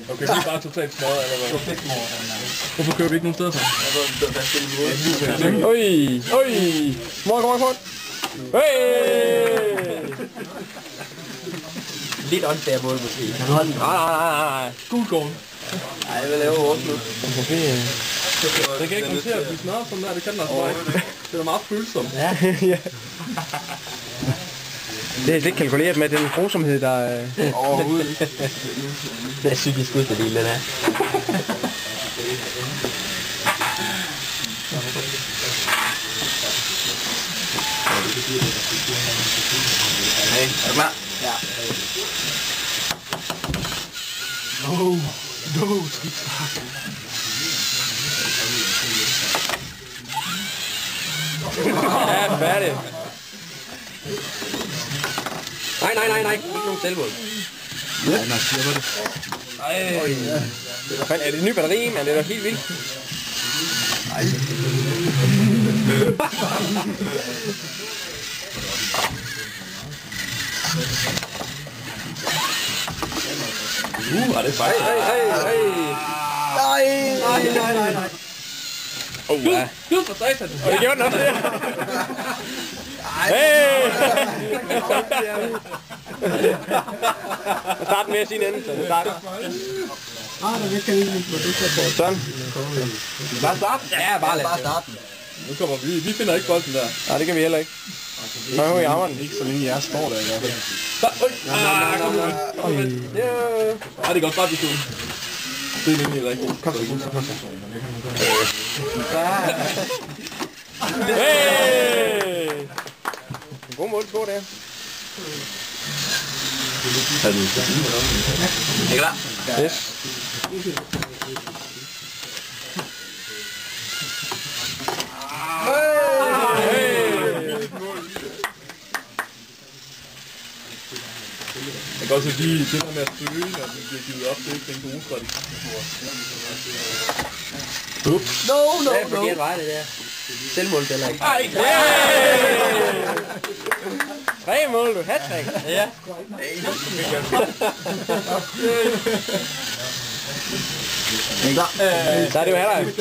Okay, vi er bare totalt smadret, eller hvad? Hvorfor kører vi ikke nogen steder så? Oj! Kom on! Hey! Lidt unfair mål måske. Nej. Guldgården. Ej, jeg vil lave 8 nu. Det kan ikke håndtere at blive smadret sådan der, det kan den altså bare ikke. Det er meget følsomt. Ja. Det er lidt kalkuleret med den grusomhed, der... Overhovedet ikke. Det er psykisk udstabil, den er. Hey, er du klar? Ja. No, skidt. Ja, færdig. Nej. Ikke nogen selvmål. Nej, siger du det? Hvad fanden, er det et nyt batteri, man? Det er da helt vildt. Er det faktisk? Nej. Ja. Gud for satan. Og det gjorde den også, det. Hey! Start med at sige en ende, så det starter. Det kan ikke lide. Sådan. Bare start. Ja, bare lad. Nu kommer vi. Vi finder ikke bolden der. Nej, det kan vi heller ikke. Nå, jeg jammer den. Ikke så længe jeg står der i hvert fald. Ja, det er godt bare vi kunne. Det er nemlig rigtigt. Kom. Hey! En god målscore der. Er du klar? Yes. Jeg kan også sige, det der med at søge, når den bliver givet op, det er ikke den gode strategi. Ups. No. Det er forkert vej, det der. Selvmål eller ikke. Ej! 3 mål, du. Hat-trick. Ja. Så er det jo halvleg.